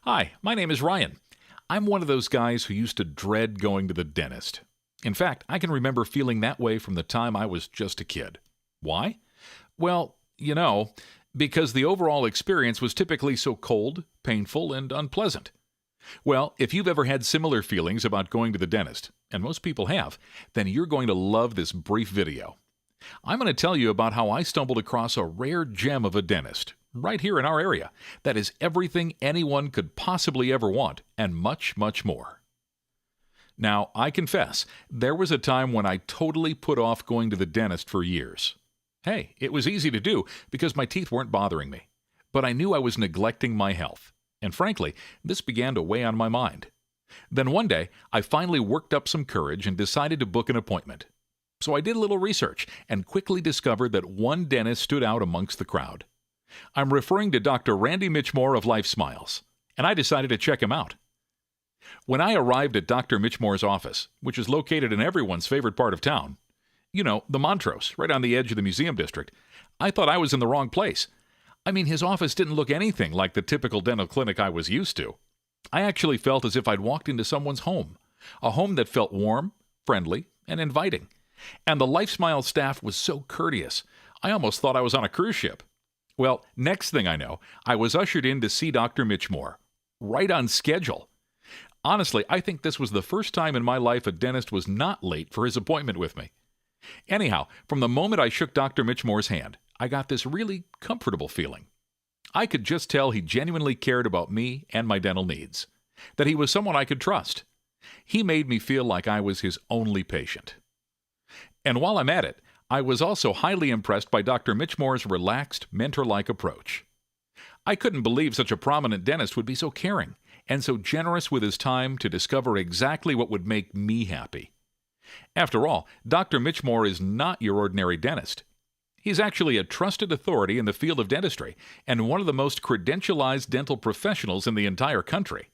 Hi, my name is Ryan. I'm one of those guys who used to dread going to the dentist. In fact, I can remember feeling that way from the time I was just a kid. Why? Well, because the overall experience was typically so cold, painful, and unpleasant. Well, if you've ever had similar feelings about going to the dentist, and most people have, then you're going to love this brief video. I'm going to tell you about how I stumbled across a rare gem of a dentist, right here in our area, that is everything anyone could possibly ever want, and much, much more. Now, I confess, there was a time when I totally put off going to the dentist for years. Hey, it was easy to do because my teeth weren't bothering me. But I knew I was neglecting my health. And frankly, this began to weigh on my mind. Then one day, I finally worked up some courage and decided to book an appointment. So I did a little research and quickly discovered that one dentist stood out amongst the crowd. I'm referring to Dr. Randy Mitchmore of Life Smiles, and I decided to check him out. When I arrived at Dr. Mitchmore's office, which is located in everyone's favorite part of town, the Montrose, right on the edge of the museum district, I thought I was in the wrong place. I mean, his office didn't look anything like the typical dental clinic I was used to. I actually felt as if I'd walked into someone's home, a home that felt warm, friendly, and inviting. And the Life Smiles staff was so courteous, I almost thought I was on a cruise ship. Well, next thing I know, I was ushered in to see Dr. Mitchmore, right on schedule. Honestly, I think this was the first time in my life a dentist was not late for his appointment with me. Anyhow, from the moment I shook Dr. Mitchmore's hand, I got this really comfortable feeling. I could just tell he genuinely cared about me and my dental needs, that he was someone I could trust. He made me feel like I was his only patient. And while I'm at it, I was also highly impressed by Dr. Mitchmore's relaxed, mentor-like approach. I couldn't believe such a prominent dentist would be so caring and so generous with his time to discover exactly what would make me happy. After all, Dr. Mitchmore is not your ordinary dentist. He's actually a trusted authority in the field of dentistry and one of the most credentialized dental professionals in the entire country.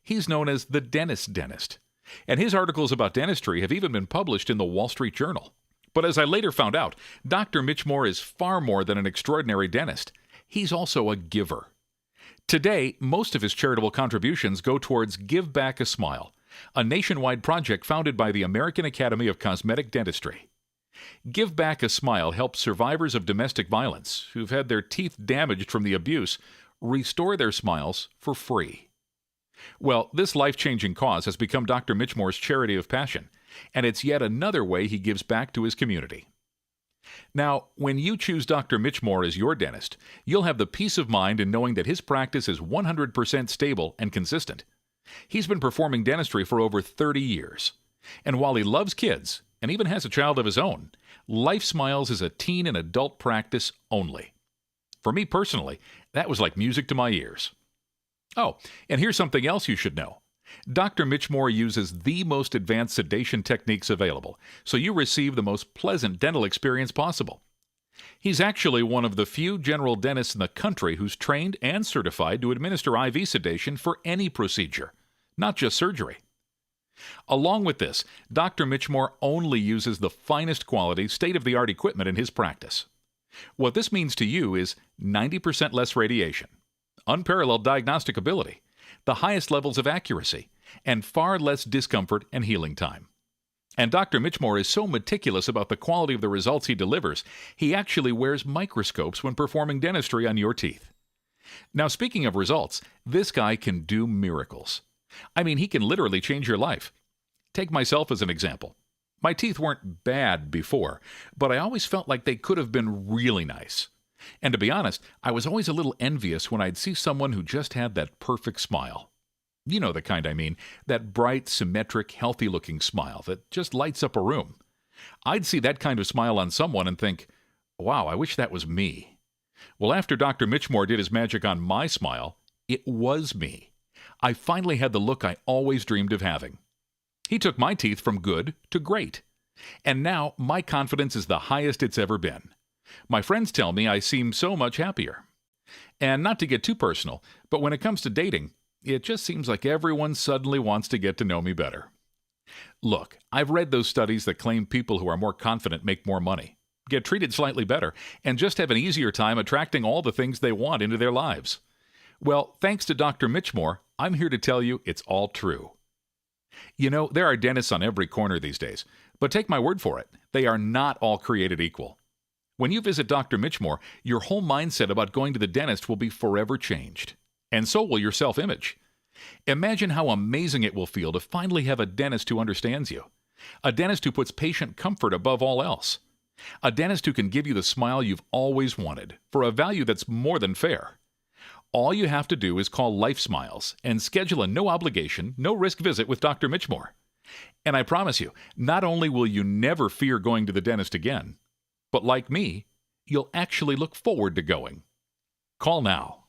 He's known as the dentist's dentist, and his articles about dentistry have even been published in the Wall Street Journal. But as I later found out, Dr. Mitchmore is far more than an extraordinary dentist. He's also a giver. Today, most of his charitable contributions go towards Give Back a Smile, a nationwide project founded by the American Academy of Cosmetic Dentistry. Give Back a Smile helps survivors of domestic violence who've had their teeth damaged from the abuse restore their smiles for free. Well, this life-changing cause has become Dr. Mitchmore's charity of passion, and it's yet another way he gives back to his community. Now, when you choose Dr. Mitchmore as your dentist, you'll have the peace of mind in knowing that his practice is 100% stable and consistent. He's been performing dentistry for over 30 years. And while he loves kids, and even has a child of his own, Life Smiles is a teen and adult practice only. For me personally, that was like music to my ears. Oh, and here's something else you should know. Dr. Mitchmore uses the most advanced sedation techniques available, so you receive the most pleasant dental experience possible. He's actually one of the few general dentists in the country who's trained and certified to administer IV sedation for any procedure, not just surgery. Along with this, Dr. Mitchmore only uses the finest quality, state-of-the-art equipment in his practice. What this means to you is 90% less radiation, unparalleled diagnostic ability, the highest levels of accuracy, and far less discomfort and healing time. And Dr. Mitchmore is so meticulous about the quality of the results he delivers, he actually wears microscopes when performing dentistry on your teeth. Now, speaking of results, this guy can do miracles. I mean, he can literally change your life. Take myself as an example. My teeth weren't bad before, but I always felt like they could have been really nice. And to be honest, I was always a little envious when I'd see someone who just had that perfect smile. You know the kind I mean, that bright, symmetric, healthy-looking smile that just lights up a room. I'd see that kind of smile on someone and think, wow, I wish that was me. Well, after Dr. Mitchmore did his magic on my smile, it was me. I finally had the look I always dreamed of having. He took my teeth from good to great. And now my confidence is the highest it's ever been. My friends tell me I seem so much happier. And not to get too personal, but when it comes to dating, it just seems like everyone suddenly wants to get to know me better. Look, I've read those studies that claim people who are more confident make more money, get treated slightly better, and just have an easier time attracting all the things they want into their lives. Well, thanks to Dr. Mitchmore, I'm here to tell you it's all true. You know, there are dentists on every corner these days, but take my word for it, they are not all created equal. When you visit Dr. Mitchmore, your whole mindset about going to the dentist will be forever changed. And so will your self-image. Imagine how amazing it will feel to finally have a dentist who understands you. A dentist who puts patient comfort above all else. A dentist who can give you the smile you've always wanted for a value that's more than fair. All you have to do is call Life Smiles and schedule a no-obligation, no-risk visit with Dr. Mitchmore. And I promise you, not only will you never fear going to the dentist again, but like me, you'll actually look forward to going. Call now.